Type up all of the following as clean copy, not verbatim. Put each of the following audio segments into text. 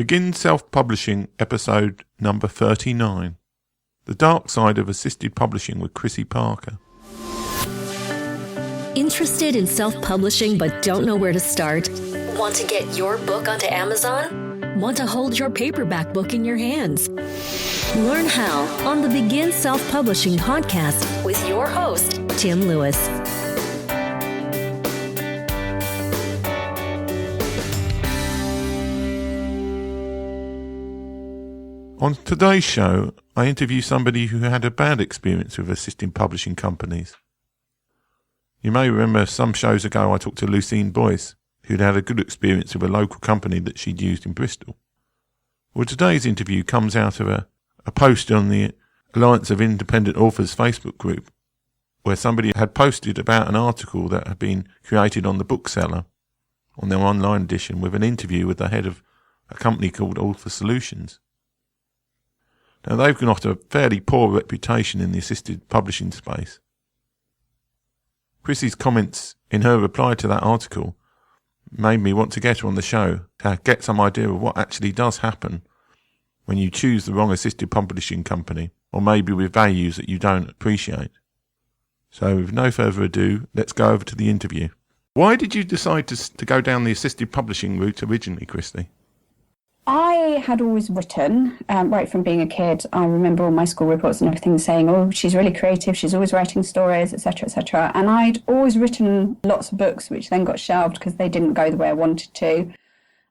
Begin Self-Publishing, episode number 39. The Dark Side of Assisted Publishing with Chrissie Parker. Interested in self-publishing but don't know where to start? Want to get your book onto Amazon? Want to hold your paperback book in your hands? Learn how on the Begin Self-Publishing podcast with your host, Tim Lewis. On today's show, I interview somebody who had a bad experience with assisting publishing companies. You may remember some shows ago I talked to Lucine Boyce, who'd had a good experience with a local company that she'd used in Bristol. Well, today's interview comes out of a post on the Alliance of Independent Authors Facebook group, where somebody had posted about an article that had been created on the Bookseller, on their online edition, with an interview with the head of a company called Author Solutions. Now, they've gone off to a fairly poor reputation in the assisted publishing space. Chrissie's comments in her reply to that article made me want to get her on the show to get some idea of what actually does happen when you choose the wrong assisted publishing company, or maybe with values that you don't appreciate. So with no further ado, let's go over to the interview. Why did you decide to go down the assisted publishing route originally, Chrissie? I had always written, right from being a kid. I remember all my school reports and everything saying, oh, she's really creative, she's always writing stories, etc., etc. And I'd always written lots of books, which then got shelved because they didn't go the way I wanted to.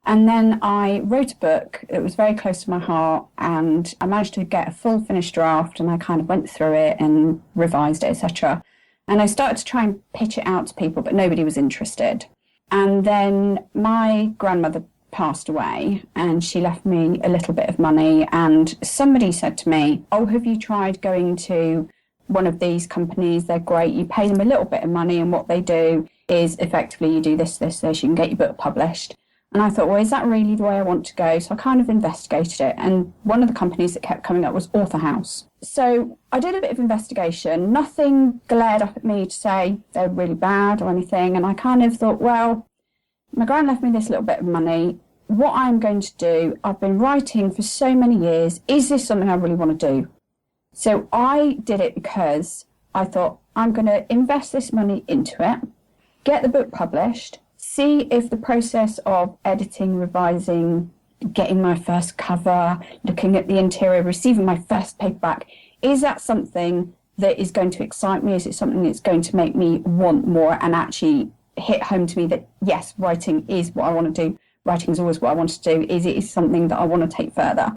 And then I wrote a book that was very close to my heart, and I managed to get a full finished draft, and I kind of went through it and revised it, etc. And I started to try and pitch it out to people, but nobody was interested. And then my grandmother passed away, and she left me a little bit of money, and somebody said to me, oh, have you tried going to one of these companies? They're great. You pay them a little bit of money, and what they do is effectively you do this, you can get your book published. And I thought, well, is that really the way I want to go? So I kind of investigated it, and one of the companies that kept coming up was Author House. So I did a bit of investigation. Nothing glared up at me to say they're really bad or anything, and I kind of thought, well, my gran left me this little bit of money. What I'm going to do, I've been writing for so many years. Is this something I really want to do? So I did it because I thought, I'm going to invest this money into it, get the book published, see if the process of editing, revising, getting my first cover, looking at the interior, receiving my first paperback, is that something that is going to excite me? Is it something that's going to make me want more and actually hit home to me that, yes, writing is what I want to do. Writing is always what I want to do. Is it something that I want to take further?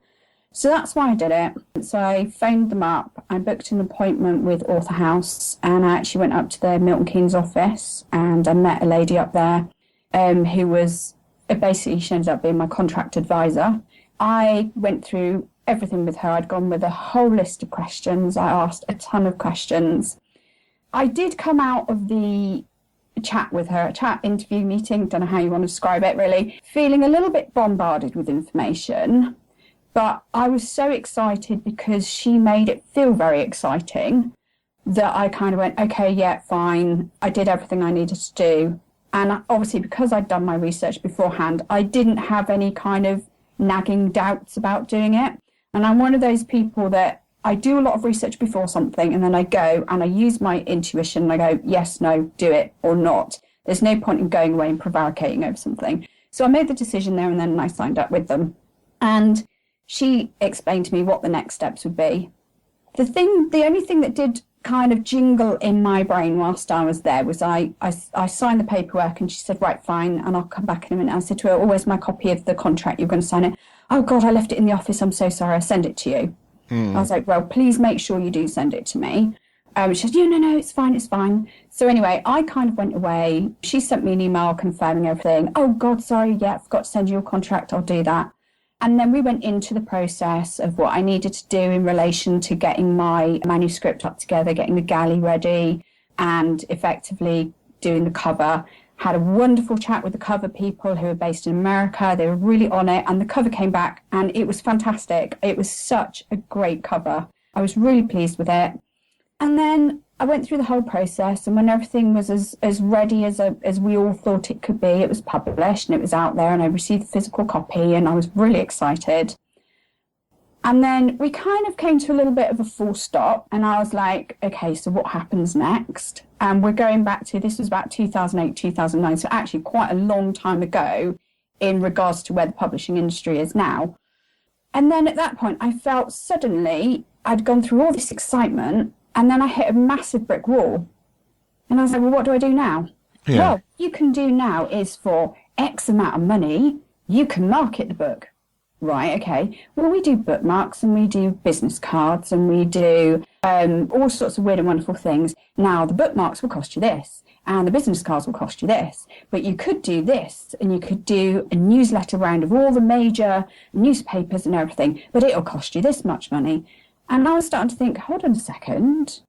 So that's why I did it. So I phoned them up. I booked an appointment with Author House, and I actually went up to their Milton Keynes office, and I met a lady up there who was basically, she ended up being my contract advisor. I went through everything with her. I'd gone with a whole list of questions. I asked a ton of questions. I did come out of the chat with her, a chat interview meeting, don't know how you want to describe it really, feeling a little bit bombarded with information, but I was so excited because she made it feel very exciting that I kind of went, okay, yeah, fine. I did everything I needed to do. And obviously because I'd done my research beforehand, I didn't have any kind of nagging doubts about doing it. And I'm one of those people that I do a lot of research before something, and then I go and I use my intuition and I go, yes, no, do it or not. There's no point in going away and prevaricating over something. So I made the decision there and then I signed up with them. And she explained to me what the next steps would be. The only thing that did kind of jingle in my brain whilst I was there was I signed the paperwork, and she said, right, fine, and I'll come back in a minute. I said to her, oh, where's my copy of the contract? You're going to sign it. Oh, God, I left it in the office. I'm so sorry. I'll send it to you. I was like, well, please make sure you do send it to me. She said, no, it's fine. So anyway, I kind of went away. She sent me an email confirming everything. Oh, God, sorry, yeah, I forgot to send you a contract. I'll do that. And then we went into the process of what I needed to do in relation to getting my manuscript up together, getting the galley ready, and effectively doing the cover. Had a wonderful chat with the cover people who are based in America. They were really on it, and the cover came back and it was fantastic. It was such a great cover. I was really pleased with it. And then I went through the whole process, and when everything was as ready as we all thought it could be, it was published and it was out there, and I received the physical copy, and I was really excited. And then we kind of came to a little bit of a full stop, and I was like, okay, so what happens next? And we're going back to, this was about 2008, 2009, so actually quite a long time ago in regards to where the publishing industry is now. And then at that point, I felt suddenly I'd gone through all this excitement, and then I hit a massive brick wall. And I was like, well, what do I do now? Yeah. Well, what you can do now is for X amount of money, you can market the book. Right, okay. Well, we do bookmarks and we do business cards and we do all sorts of weird and wonderful things. Now, the bookmarks will cost you this and the business cards will cost you this. But you could do this, and you could do a newsletter round of all the major newspapers and everything, but it'll cost you this much money. And I was starting to think, hold on a second.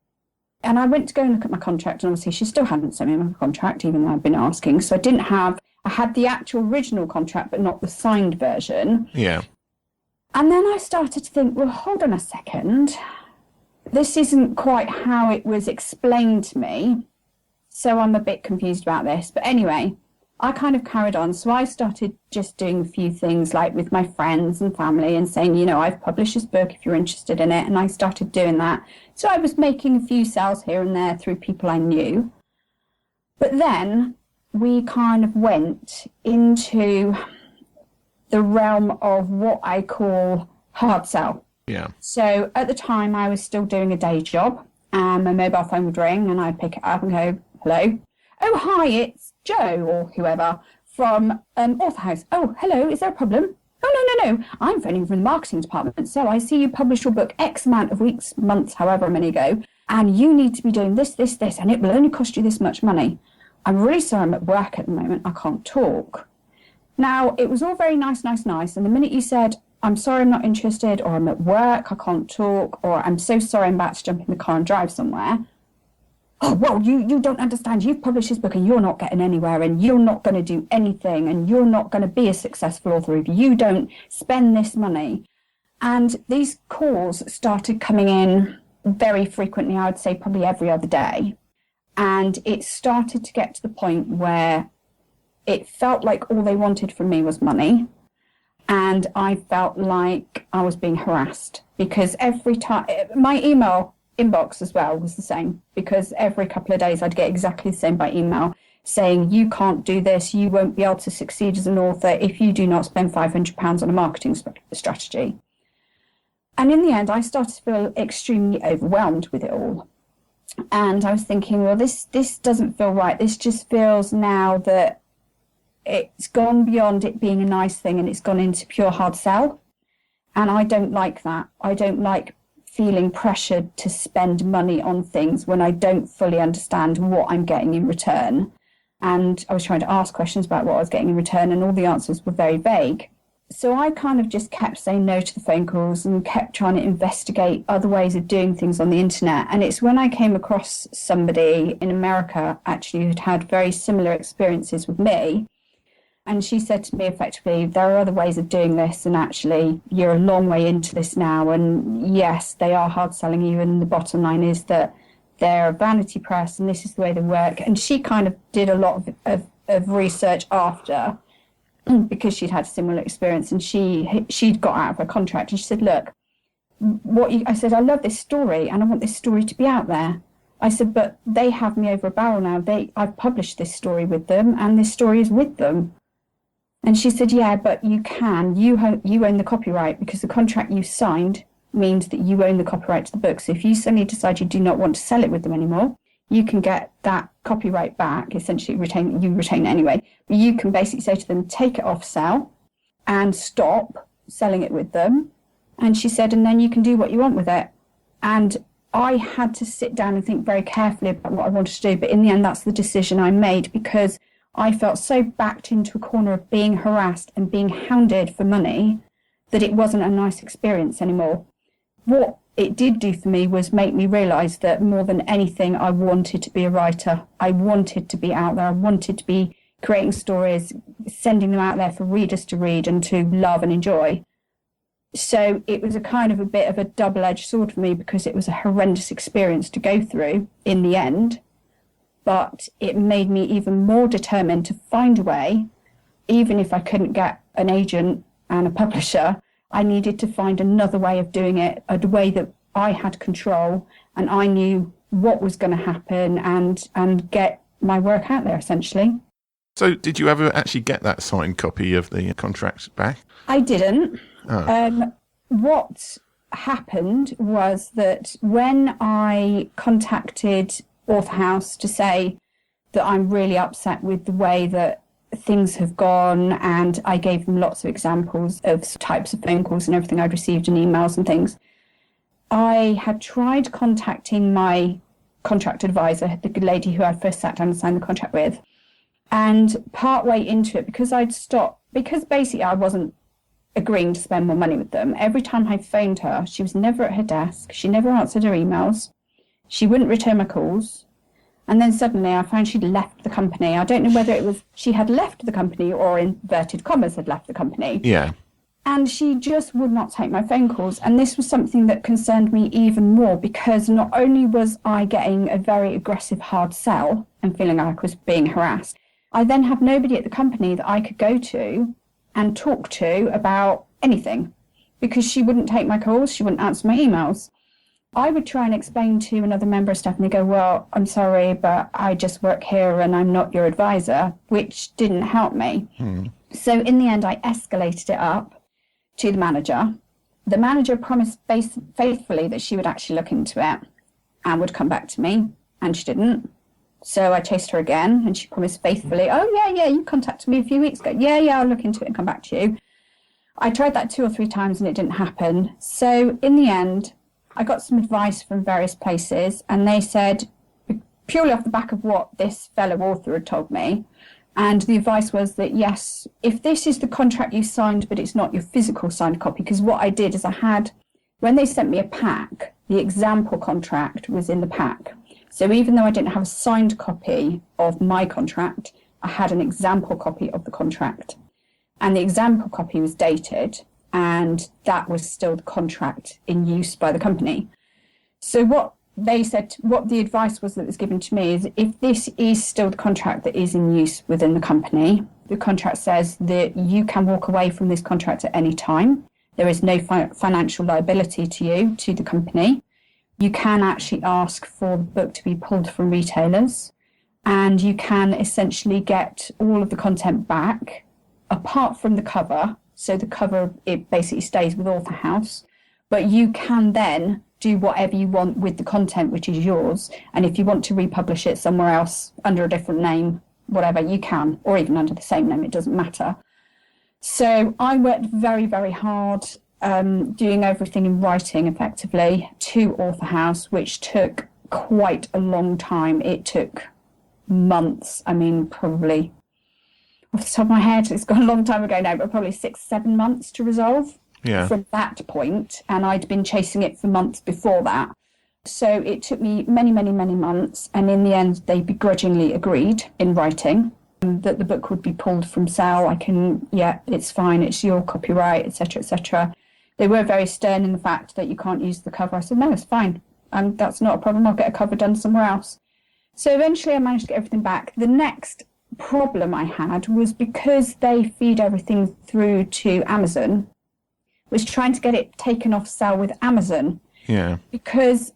And I went to go and look at my contract, and obviously she still hadn't sent me my contract, even though I'd been asking. So I had the actual original contract, but not the signed version. Yeah. And then I started to think, well, hold on a second. This isn't quite how it was explained to me. So I'm a bit confused about this. But anyway, I kind of carried on. So I started just doing a few things like with my friends and family and saying, you know, I've published this book if you're interested in it. And I started doing that. So I was making a few sales here and there through people I knew. But then we kind of went into the realm of what I call hard sell. Yeah. So at the time I was still doing a day job, and my mobile phone would ring and I'd pick it up and go, hello. Oh, hi, it's Joe or whoever from Author House. Oh, hello, is there a problem? Oh, no. I'm phoning from the marketing department. So I see you published your book X amount of weeks, months, however many ago, and you need to be doing this, and it will only cost you this much money. I'm really sorry, I'm at work at the moment. I can't talk. Now, it was all very nice. And the minute you said, I'm sorry, I'm not interested, or I'm at work, I can't talk, or I'm so sorry, I'm about to jump in the car and drive somewhere. Oh, well, you don't understand. You've published this book and you're not getting anywhere, and you're not going to do anything, and you're not going to be a successful author if you don't spend this money. And these calls started coming in very frequently, I would say probably every other day. And it started to get to the point where it felt like all they wanted from me was money. And I felt like I was being harassed, because every time, my email inbox as well was the same, because every couple of days I'd get exactly the same by email saying, you can't do this, you won't be able to succeed as an author if you do not spend £500 on a marketing strategy. And in the end, I started to feel extremely overwhelmed with it all. And I was thinking, well, this doesn't feel right. This just feels now that it's gone beyond it being a nice thing and it's gone into pure hard sell. And I don't like that. I don't like feeling pressured to spend money on things when I don't fully understand what I'm getting in return. And I was trying to ask questions about what I was getting in return, and all the answers were very vague. So I kind of just kept saying no to the phone calls and kept trying to investigate other ways of doing things on the internet. And it's when I came across somebody in America actually who'd had very similar experiences with me. And she said to me effectively, there are other ways of doing this, and actually you're a long way into this now. And yes, they are hard selling you. And the bottom line is that they're a vanity press and this is the way they work. And she kind of did a lot of research after, because she'd had a similar experience, and she'd got out of her contract. And she said, look, I said, I love this story and I want this story to be out there. I said, but they have me over a barrel now. I've published this story with them and this story is with them. And she said, yeah, but you own the copyright, because the contract you signed means that you own the copyright to the book. So if you suddenly decide you do not want to sell it with them anymore, you can get that copyright back, essentially you retain it anyway. But you can basically say to them, take it off sale and stop selling it with them. And she said, and then you can do what you want with it. And I had to sit down and think very carefully about what I wanted to do. But in the end, that's the decision I made, because I felt so backed into a corner of being harassed and being hounded for money that it wasn't a nice experience anymore. What it did do for me was make me realise that more than anything, I wanted to be a writer. I wanted to be out there. I wanted to be creating stories, sending them out there for readers to read and to love and enjoy. So it was a kind of a bit of a double-edged sword for me, because it was a horrendous experience to go through in the end. But it made me even more determined to find a way, even if I couldn't get an agent and a publisher, I needed to find another way of doing it, a way that I had control and I knew what was going to happen, and get my work out there, essentially. So did you ever actually get that signed copy of the contract back? I didn't. Oh. What happened was that when I contacted Author House to say that I'm really upset with the way that things have gone, and I gave them lots of examples of types of phone calls and everything I'd received and emails and things, I had tried contacting my contract advisor, the lady who I first sat down and signed the contract with, and partway into it, because I'd stopped, because basically I wasn't agreeing to spend more money with them. Every time I phoned her, she was never at her desk, she never answered her emails, she wouldn't return my calls. And then suddenly I found she'd left the company. I don't know whether it was she had left the company or, in inverted commas, had left the company. Yeah. And she just would not take my phone calls. And this was something that concerned me even more, because not only was I getting a very aggressive hard sell and feeling like I was being harassed, I then had nobody at the company that I could go to and talk to about anything, because she wouldn't take my calls, she wouldn't answer my emails. I would try and explain to another member of staff, and they go, well, I'm sorry, but I just work here and I'm not your advisor, which didn't help me. So in the end, I escalated it up to the manager. The manager promised faithfully that she would actually look into it and would come back to me, and she didn't. So I chased her again, and she promised faithfully, oh, yeah, you contacted me a few weeks ago. Yeah, I'll look into it and come back to you. I tried that 2 or 3 times and it didn't happen. So in the end, I got some advice from various places, and they said, purely off the back of what this fellow author had told me, and the advice was that, yes, if this is the contract you signed, but it's not your physical signed copy, because what I did is I had, when they sent me a pack, the example contract was in the pack. So even though I didn't have a signed copy of my contract, I had an example copy of the contract. And the example copy was dated, and that was still the contract in use by the company. So what they said, what the advice was that was given to me is, if this is still the contract that is in use within the company, the contract says that you can walk away from this contract at any time. There is no financial liability to you, to the company. You can actually ask for the book to be pulled from retailers, and you can essentially get all of the content back, apart from the cover. So the cover, it basically stays with Author House, but you can then do whatever you want with the content, which is yours. And if you want to republish it somewhere else under a different name, whatever, you can, or even under the same name, it doesn't matter. So I worked very, very hard doing everything in writing effectively to Author House, which took quite a long time. It took months. I mean, probably, off the top of my head, it's gone a long time ago now, but probably 6-7 months to resolve from that point. And I'd been chasing it for months before that. So it took me many, many, many months. And in the end, they begrudgingly agreed in writing that the book would be pulled from sale. It's fine, it's your copyright, etc., etc. They were very stern in the fact that you can't use the cover. I said, no, it's fine. That's not a problem. I'll get a cover done somewhere else. So eventually I managed to get everything back. The next problem I had was, because they feed everything through to Amazon, was trying to get it taken off sale with Amazon. Yeah. Because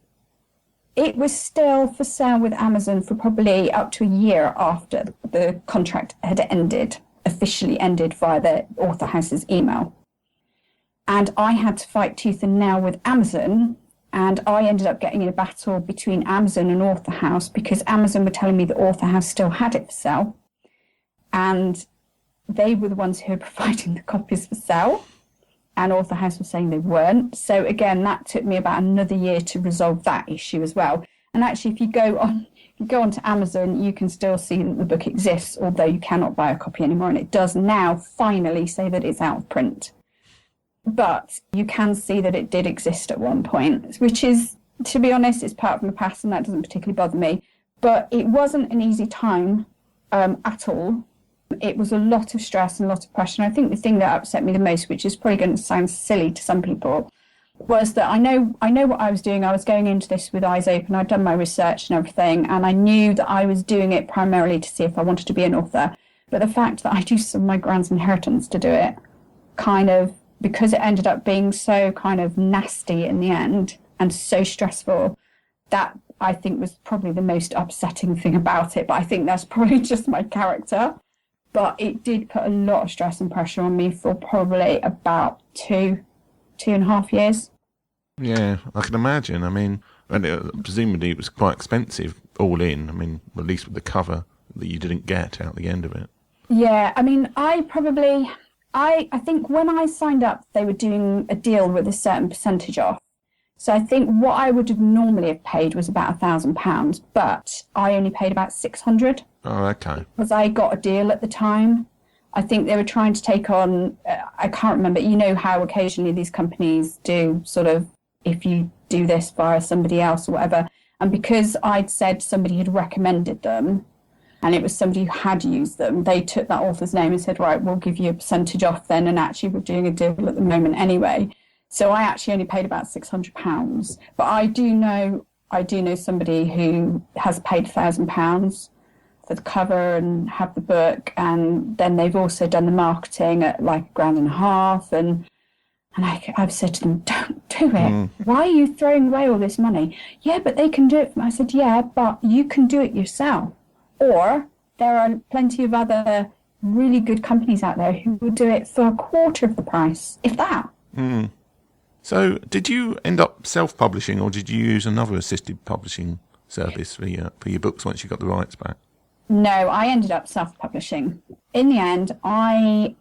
it was still for sale with Amazon for probably up to a year after the contract had ended, officially ended via the Author House's email. And I had to fight tooth and nail with Amazon, and I ended up getting in a battle between Amazon and Author House, because Amazon were telling me that Author House still had it for sale, and they were the ones who were providing the copies for sale, and Author House was saying they weren't. So again, that took me about another year to resolve that issue as well. And actually, if you go onto Amazon, you can still see that the book exists, although you cannot buy a copy anymore, and it does now finally say that it's out of print. But you can see that it did exist at one point, which is, to be honest, it's part of my past, and that doesn't particularly bother me. But it wasn't an easy time at all. It was a lot of stress and a lot of pressure. And I think the thing that upset me the most, which is probably going to sound silly to some people, was that I know what I was doing. I was going into this with eyes open. I'd done my research and everything, and I knew that I was doing it primarily to see if I wanted to be an author. But the fact that I'd used some of my grand's inheritance to do it, kind of, because it ended up being so kind of nasty in the end and so stressful, that I think was probably the most upsetting thing about it. But I think that's probably just my character. But it did put a lot of stress and pressure on me for probably about 2.5 years. Yeah, I can imagine. I mean, presumably it was quite expensive all in. I mean, at least with the cover that you didn't get out the end of it. Yeah, I mean, I think when I signed up, they were doing a deal with a certain percentage off. So I think what I would have normally have paid was about £1,000, but I only paid about 600. Oh, okay. Because I got a deal at the time. I think they were trying to take on, I can't remember, you know how occasionally these companies do sort of, if you do this via somebody else or whatever. And because I'd said somebody had recommended them, and it was somebody who had used them, they took that author's name and said, right, we'll give you a percentage off then. And actually we're doing a deal at the moment anyway. So I actually only paid about £600. But I do know somebody who has paid £1,000 for the cover and have the book, and then they've also done the marketing at like £1,500, and I've said to them, don't do it. Why are you throwing away all this money? Yeah, but they can do it. I said, yeah, but you can do it yourself. Or there are plenty of other really good companies out there who will do it for a quarter of the price, if that. So did you end up self-publishing, or did you use another assisted publishing service for your books once you got the rights back? No, I ended up self-publishing. In the end, I'm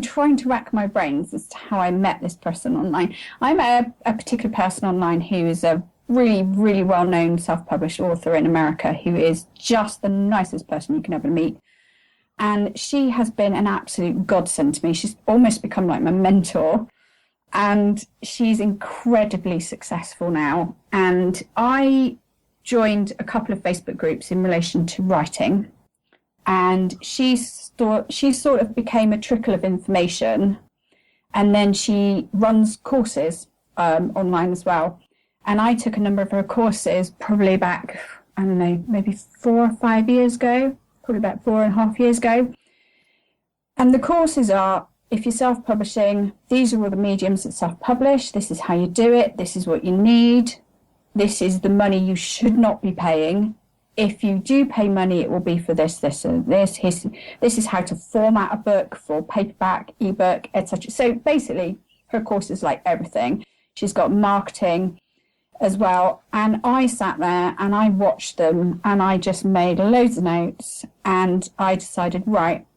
trying to rack my brains as to how I met this person online. I met a particular person online who is a really, really well-known self-published author in America who is just the nicest person you can ever meet. And she has been an absolute godsend to me. She's almost become like my mentor. And she's incredibly successful now. And I joined a couple of Facebook groups in relation to writing, and she sort of became a trickle of information, and then she runs courses online as well. And I took a number of her courses probably back, I don't know, maybe 4 or 5 years ago, probably about 4.5 years ago. And the courses are, if you're self-publishing, these are all the mediums that self-publish, this is how you do it, this is what you need. This is the money you should not be paying. If you do pay money, it will be for this, this, and this. This is how to format a book for paperback, ebook, etc. So basically, her course is like everything. She's got marketing as well. And I sat there and I watched them and I just made loads of notes. And I decided, right,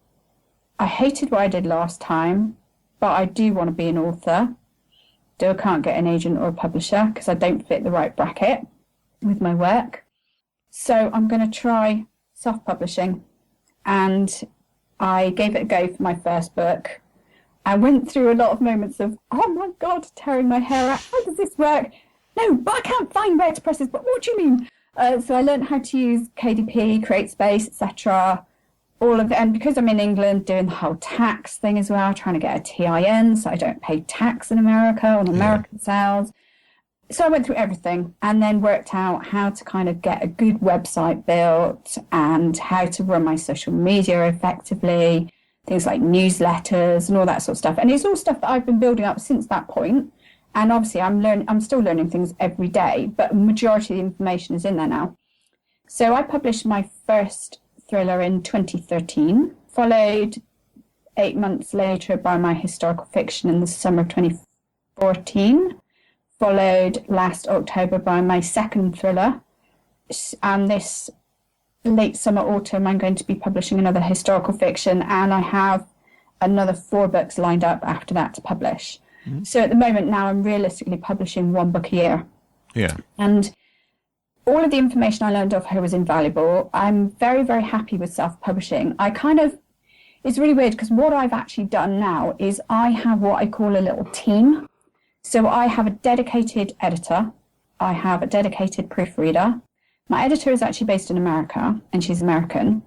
I hated what I did last time, but I do want to be an author. Still can't get an agent or a publisher because I don't fit the right bracket with my work. So I'm going to try self-publishing. And I gave it a go for my first book. I went through a lot of moments of, oh my God, tearing my hair out. How does this work? No, but I can't find where to press this. But what do you mean? So I learned how to use KDP, CreateSpace, etc. All of it. And because I'm in England, doing the whole tax thing as well, trying to get a TIN so I don't pay tax in America on American sales. So I went through everything and then worked out how to kind of get a good website built and how to run my social media effectively, things like newsletters and all that sort of stuff. And it's all stuff that I've been building up since that point. And obviously I'm still learning things every day, but majority of the information is in there now. So I published my first thriller in 2013, followed 8 months later by my historical fiction in the summer of 2014, followed last October by my second thriller, and this late summer, autumn, I'm going to be publishing another historical fiction, and I have another 4 books lined up after that to publish. So at the moment now I'm realistically publishing 1 book a year. Yeah. And all of the information I learned of her was invaluable. I'm very, very happy with self-publishing. It's really weird because what I've actually done now is I have what I call a little team. So I have a dedicated editor. I have a dedicated proofreader. My editor is actually based in America and she's American.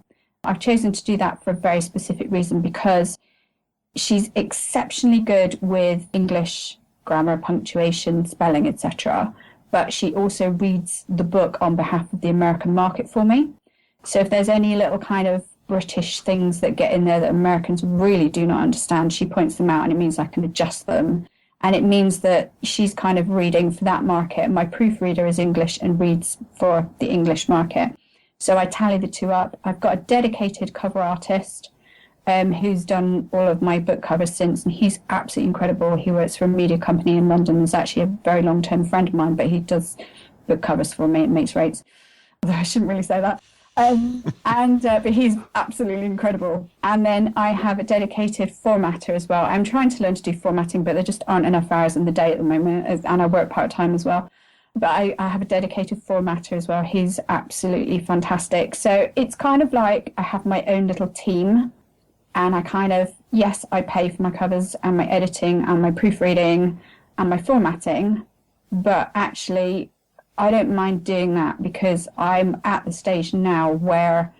I've chosen to do that for a very specific reason, because she's exceptionally good with English grammar, punctuation, spelling, etc. But she also reads the book on behalf of the American market for me. So if there's any little kind of British things that get in there that Americans really do not understand, she points them out, and it means I can adjust them. And it means that she's kind of reading for that market. My proofreader is English and reads for the English market. So I tally the two up. I've got a dedicated cover artist who's done all of my book covers since, and he's absolutely incredible. He works for a media company in London. He's actually a very long-term friend of mine, but he does book covers for me and makes rates. Although I shouldn't really say that. But he's absolutely incredible. And then I have a dedicated formatter as well. I'm trying to learn to do formatting, but there just aren't enough hours in the day at the moment, and I work part-time as well. But I have a dedicated formatter as well. He's absolutely fantastic. So it's kind of like I have my own little team, and I kind of, yes, I pay for my covers and my editing and my proofreading and my formatting, but actually I don't mind doing that because I'm at the stage now where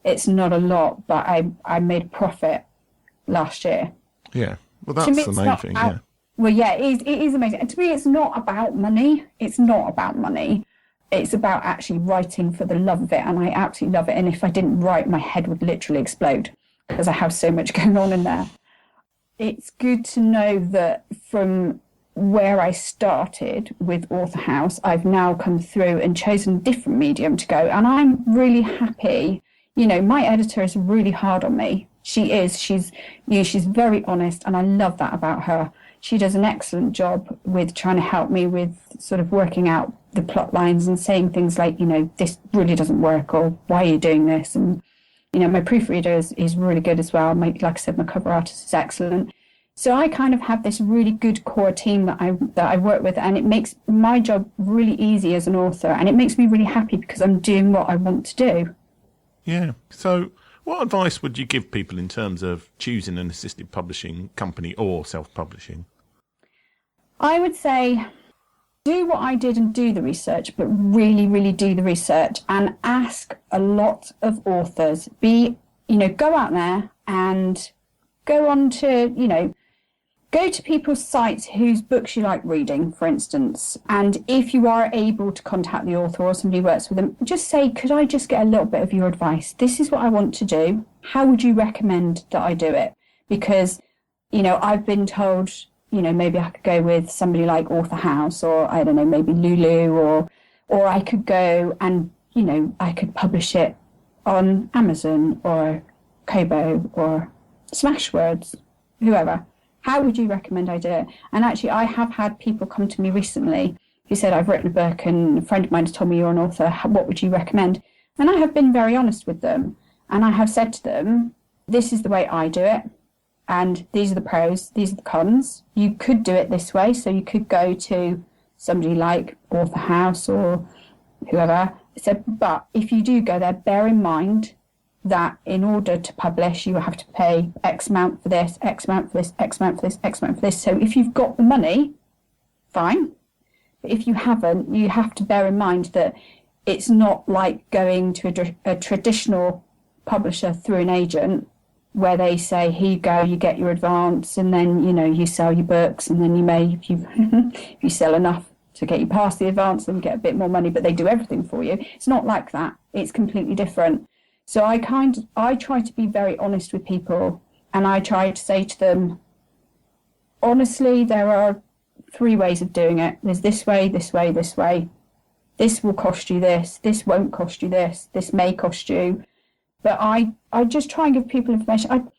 it's not a lot, but I made a profit last year. Yeah, well, that's the main thing, yeah. Well, yeah, it is amazing. And to me, it's not about money. It's not about money. It's about actually writing for the love of it, and I absolutely love it. And if I didn't write, my head would literally explode because I have so much going on in there. It's good to know that from where I started with Author House, I've now come through and chosen a different medium to go, and I'm really happy. You know, my editor is really hard on me. She is. She's very honest, and I love that about her. She does an excellent job with trying to help me with sort of working out the plot lines and saying things like, you know, this really doesn't work, or why are you doing this? And, you know, my proofreader is really good as well. Like I said, my cover artist is excellent. So I kind of have this really good core team that I work with, and it makes my job really easy as an author, and it makes me really happy because I'm doing what I want to do. Yeah. So what advice would you give people in terms of choosing an assisted publishing company or self-publishing? I would say do what I did and do the research, but really, really do the research and ask a lot of authors. Go out there and go on to, go to people's sites whose books you like reading, for instance. And if you are able to contact the author or somebody who works with them, just say, could I just get a little bit of your advice? This is what I want to do. How would you recommend that I do it? Because, I've been told, maybe I could go with somebody like Author House, or I don't know, maybe Lulu, or I could go and, I could publish it on Amazon or Kobo or Smashwords, whoever. How would you recommend I do it? And actually, I have had people come to me recently who said, I've written a book and a friend of mine has told me you're an author. What would you recommend? And I have been very honest with them. And I have said to them, this is the way I do it. And these are the pros, these are the cons. You could do it this way. So you could go to somebody like Author House or whoever. But if you do go there, bear in mind that in order to publish, you have to pay X amount for this, X amount for this, X amount for this, X amount for this. So if you've got the money, fine. But if you haven't, you have to bear in mind that it's not like going to a traditional publisher through an agent where they say, here you go, you get your advance, and then, you sell your books, and then you may, if you sell enough to get you past the advance, then you get a bit more money, but they do everything for you. It's not like that. It's completely different. So I try to be very honest with people, and I try to say to them, honestly, there are 3 ways of doing it. There's this way, this way, this way. This will cost you this. This won't cost you this. This may cost you. But I just try and give people information.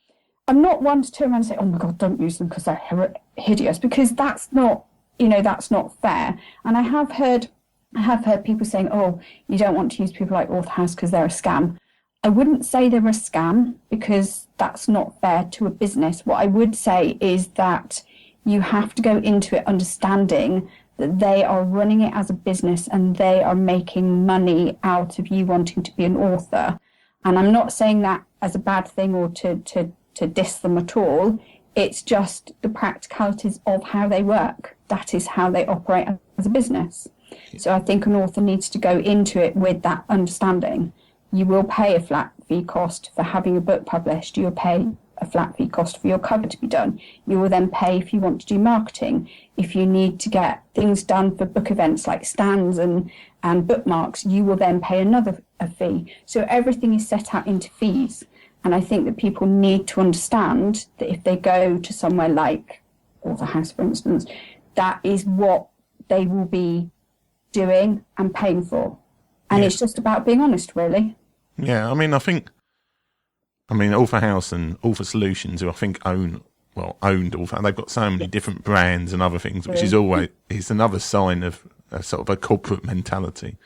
I'm not one to turn around and say, oh my God, don't use them because they're hideous, because that's not, that's not fair. And I have heard people saying, oh, you don't want to use people like Author House because they're a scam. I wouldn't say they're a scam because that's not fair to a business. What I would say is that you have to go into it understanding that they are running it as a business and they are making money out of you wanting to be an author. And I'm not saying that as a bad thing or to diss them at all. It's just the practicalities of how they work. That is how they operate as a business. So I think an author needs to go into it with that understanding you will pay a flat fee cost for having a book published. You'll pay a flat fee cost for your cover to be done. You will then pay if you want to do marketing. If you need to get things done for book events like stands and bookmarks, you will then pay another fee. So everything is set out into fees. And I think that people need to understand that if they go to somewhere like Author House, for instance, that is what they will be doing and paying for. And it's just about being honest, really. Yeah, I mean, Author House and Author Solutions, who I think owned Author, they've got so many different brands and other things, which is another sign of a sort of a corporate mentality.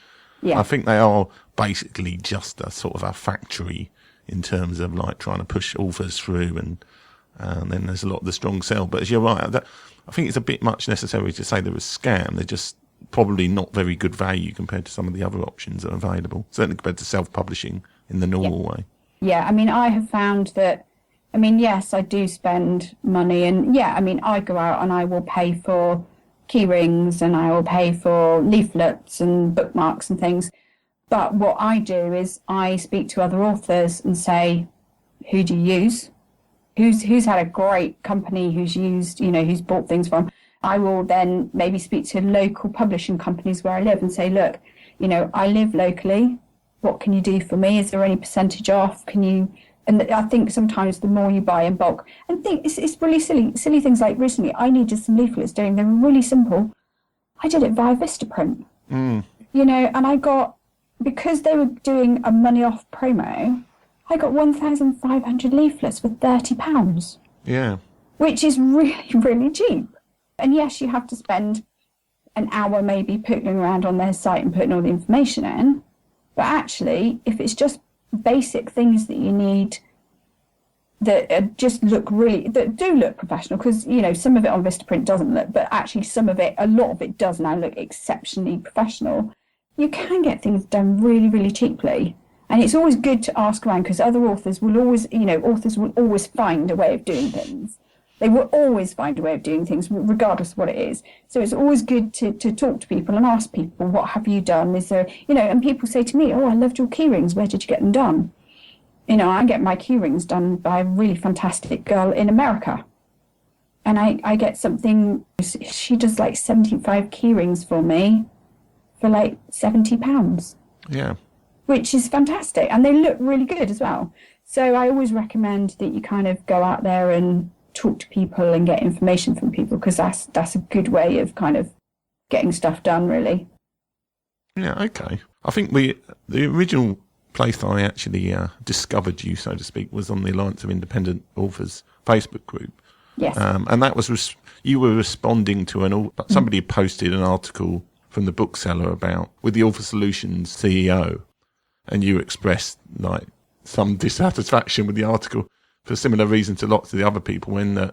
Yeah. I think they are basically just a sort of a factory in terms of like trying to push authors through, and then there's a lot of the strong sell. But as you're right, I think it's a bit much necessary to say they're a scam. They're just probably not very good value compared to some of the other options that are available, certainly compared to self-publishing in the normal way. Yeah, I mean, I have found that, I mean, yes, I do spend money, and I go out and I will pay for key rings and I will pay for leaflets and bookmarks and things. But what I do is I speak to other authors and say, who do you use? Who's had a great company, who's bought things from? I will then maybe speak to local publishing companies where I live and say, look, I live locally. What can you do for me? Is there any percentage off? And I think sometimes the more you buy in bulk, and it's really silly things like recently I needed some leaflets doing. They were really simple. I did it via Vistaprint, and I got, because they were doing a money off promo, I got 1,500 leaflets for £30. Yeah. Which is really, really cheap. And yes, you have to spend an hour maybe pootling around on their site and putting all the information in. But actually, if it's just basic things that you need that that do look professional, because, some of it on Vistaprint doesn't look, but actually a lot of it does now look exceptionally professional, you can get things done really, really cheaply. And it's always good to ask around, because other authors will always, authors will always find a way of doing things. They will always find a way of doing things, regardless of what it is. So it's always good to talk to people and ask people, what have you done? Is there, and people say to me, oh, I loved your key rings. Where did you get them done? I get my key rings done by a really fantastic girl in America. And I get something, she does like 75 key rings for me for like £70. Yeah. Which is fantastic. And they look really good as well. So I always recommend that you kind of go out there and talk to people and get information from people, because that's a good way of kind of getting stuff done, really. Yeah, okay. I think the original place I actually discovered you, so to speak, was on the Alliance of Independent Authors Facebook group. Yes. And that was you were responding to somebody posted an article from the bookseller with the Author Solutions CEO, and you expressed like some dissatisfaction with the article for a similar reason to lots of the other people, when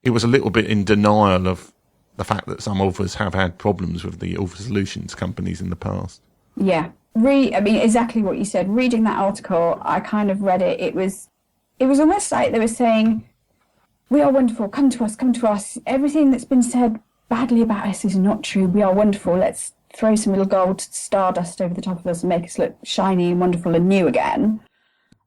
it was a little bit in denial of the fact that some authors have had problems with the Author Solutions companies in the past. Yeah. Exactly what you said. Reading that article, I kind of read it. It was almost like they were saying, we are wonderful, come to us. Everything that's been said badly about us is not true. We are wonderful. Let's throw some little gold stardust over the top of us and make us look shiny and wonderful and new again.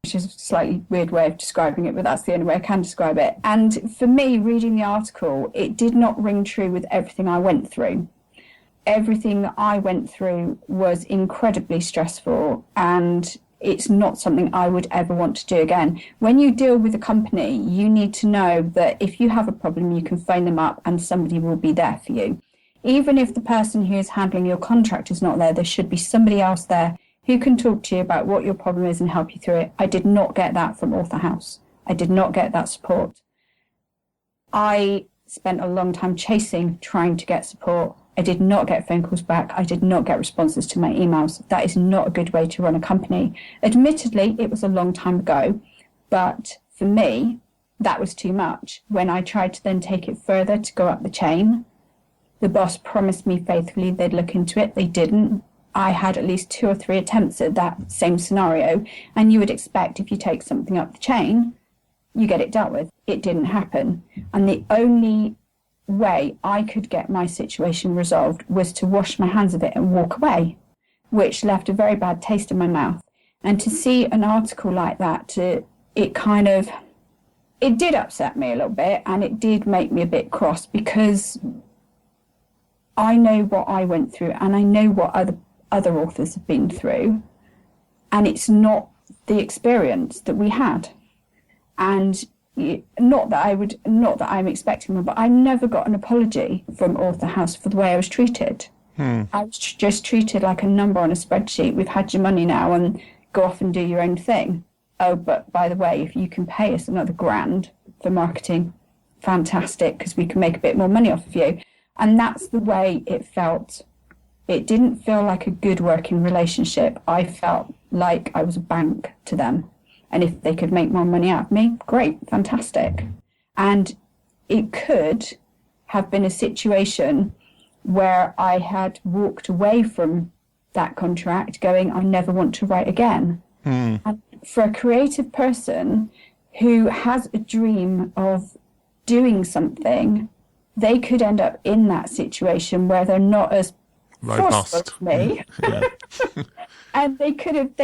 Which is a slightly weird way of describing it, but that's the only way I can describe it. And for me, reading the article, it did not ring true with everything I went through. Everything that I went through was incredibly stressful, and it's not something I would ever want to do again. When you deal with a company, you need to know that if you have a problem, you can phone them up and somebody will be there for you. Even if the person who is handling your contract is not there, there should be somebody else there who can talk to you about what your problem is and help you through it. I did not get that from Author House. I did not get that support. I spent a long time trying to get support. I did not get phone calls back. I did not get responses to my emails. That is not a good way to run a company. Admittedly, it was a long time ago, but for me, that was too much. When I tried to then take it further to go up the chain, the boss promised me faithfully they'd look into it. They didn't. I had at least 2 or 3 attempts at that same scenario, and you would expect if you take something up the chain, you get it dealt with. It didn't happen. And the only way I could get my situation resolved was to wash my hands of it and walk away, which left a very bad taste in my mouth. And to see an article like that, it did upset me a little bit, and it did make me a bit cross, because I know what I went through and I know what other authors have been through, and it's not the experience that we had. And not that I'm expecting one, but I never got an apology from Author House for the way I was treated. I was just treated like a number on a spreadsheet. We've had your money now, and go off and do your own thing. Oh, but by the way, if you can pay us another £1,000 for marketing, fantastic, because we can make a bit more money off of you. And that's the way it felt. It didn't feel like a good working relationship. I felt like I was a bank to them. And if they could make more money out of me, great, fantastic. And it could have been a situation where I had walked away from that contract going, I never want to write again. And for a creative person who has a dream of doing something, they could end up in that situation where they're not as forceful as me. And they could have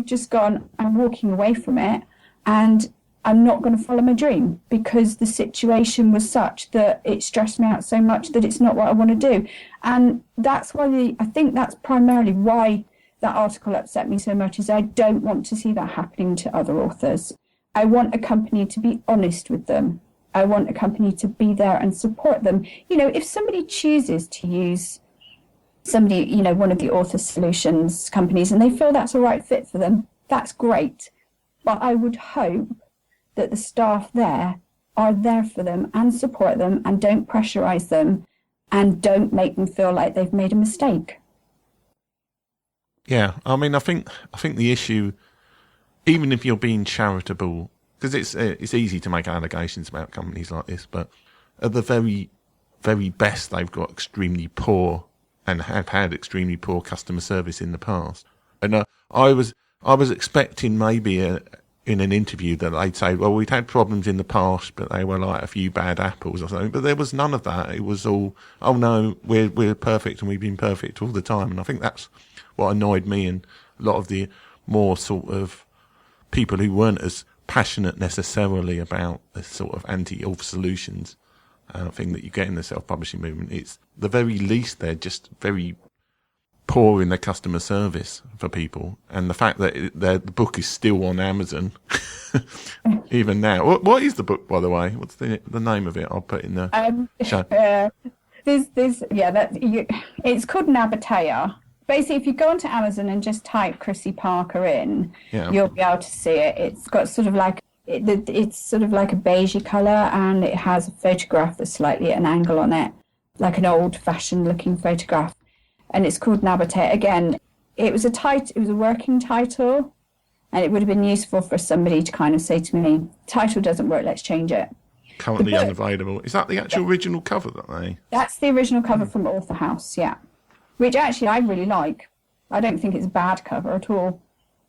just gone, I'm walking away from it, and I'm not going to follow my dream, because the situation was such that it stressed me out so much that it's not what I want to do. And that's why I think that's primarily why that article upset me so much, is I don't want to see that happening to other authors. I want a company to be honest with them. I want a company to be there and support them. You know, if somebody chooses to use somebody, you know, one of the author solutions companies, and they feel that's a right fit for them, that's great. But I would hope that the staff there are there for them and support them, and don't pressurize them, and don't make them feel like they've made a mistake. Yeah, I mean, I think the issue, even if you're being charitable, because it's easy to make allegations about companies like this, but at the very, very best, they've got extremely poor and have had extremely poor customer service in the past. And I was expecting maybe in an interview that they'd say, well, we'd had problems in the past, but they were like a few bad apples or something. But there was none of that. It was all, oh no, we're perfect, and we've been perfect all the time. And I think that's what annoyed me, and a lot of the more sort of people who weren't as passionate necessarily about this sort of anti-author solutions thing that you get in the self-publishing movement. It's the very least they're just very poor in their customer service for people, and the fact that the book is still on Amazon even now. What is the book, by the way? What's the name of it? I'll put in the show. It's called Nabatea. Basically, if you go onto Amazon and just type Chrissie Parker in, you'll be able to see it. It's got sort of like it's sort of like a beigey colour, and it has a photograph that's slightly at an angle on it, like an old-fashioned looking photograph. And it's called Nabatea. Again, it was a working title, and it would have been useful for somebody to kind of say to me, title doesn't work, let's change it. Currently unavailable. Is that the actual original cover that they... That's the original cover from Author House, yeah. Which actually I really like. I don't think it's a bad cover at all.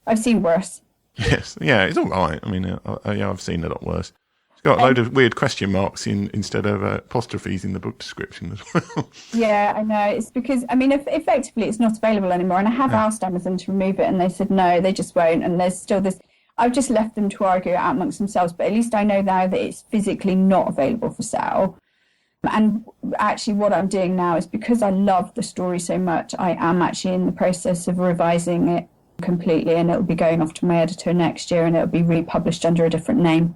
I've seen worse. Yes, yeah, it's all right. I mean, I've seen a lot worse. It's got a load of weird question marks instead of apostrophes in the book description as well. Yeah, I know. It's because, I mean, effectively it's not available anymore. And I have asked Amazon to remove it, and they said no, they just won't. And there's still this... I've just left them to argue it out amongst themselves, but at least I know now that it's physically not available for sale. And actually what I'm doing now is, because I love the story so much, I am actually in the process of revising it completely, and it'll be going off to my editor next year, and it'll be republished under a different name,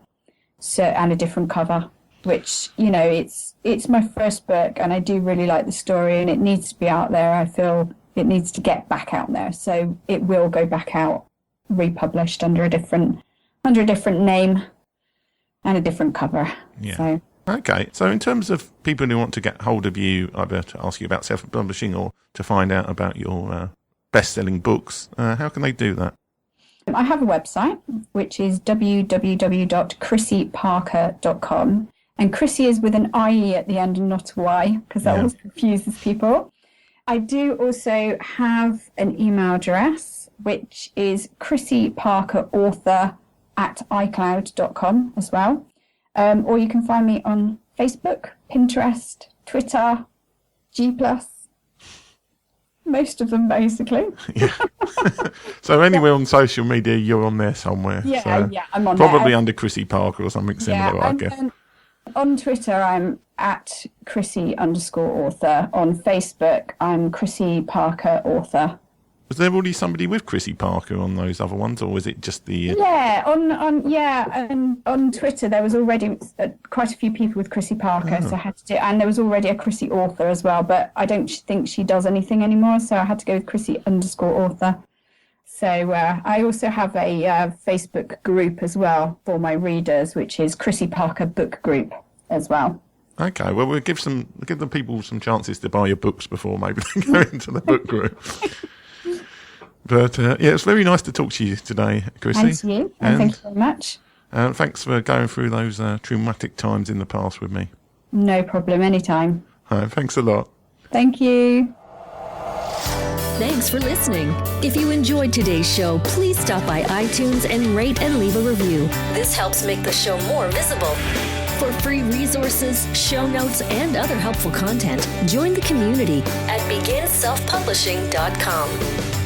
and a different cover, which, you know, it's my first book, and I do really like the story, and it needs to be out there. I feel it needs to get back out there, so it will go back out, republished under a different name and a different cover. Yeah. So. Okay, so in terms of people who want to get hold of you, either to ask you about self-publishing or to find out about your best-selling books, how can they do that? I have a website, which is www.chrissieparker.com, and Chrissie is with an IE at the end and not a Y, because that always confuses people. I do also have an email address, which is chrissieparkerauthor@icloud.com as well. Or you can find me on Facebook, Pinterest, Twitter, G+. Most of them, basically. Yeah. So anywhere on social media, you're on there somewhere. Yeah, So yeah, I'm on probably there. under Chrissie Parker or something similar, I guess. And on Twitter, I'm at Chrissie_author. On Facebook, I'm Chrissie Parker author. Was there already somebody with Chrissie Parker on those other ones, or was it just the? Yeah, and on Twitter there was already quite a few people with Chrissie Parker, so I had to do, and there was already a Chrissie author as well, but I don't think she does anything anymore, so I had to go with Chrissie_author. So I also have a Facebook group as well for my readers, which is Chrissie Parker Book Group as well. Okay, well we'll give the people some chances to buy your books before maybe they go into the book group. But yeah, it's very nice to talk to you today, Chrissie. And to you, and thank you very much. Thanks for going through those traumatic times in the past with me. No problem, anytime. Thanks a lot. Thank you. Thanks for listening. If you enjoyed today's show, please stop by iTunes and rate and leave a review. This helps make the show more visible. For free resources, show notes, and other helpful content, join the community at beginselfpublishing.com.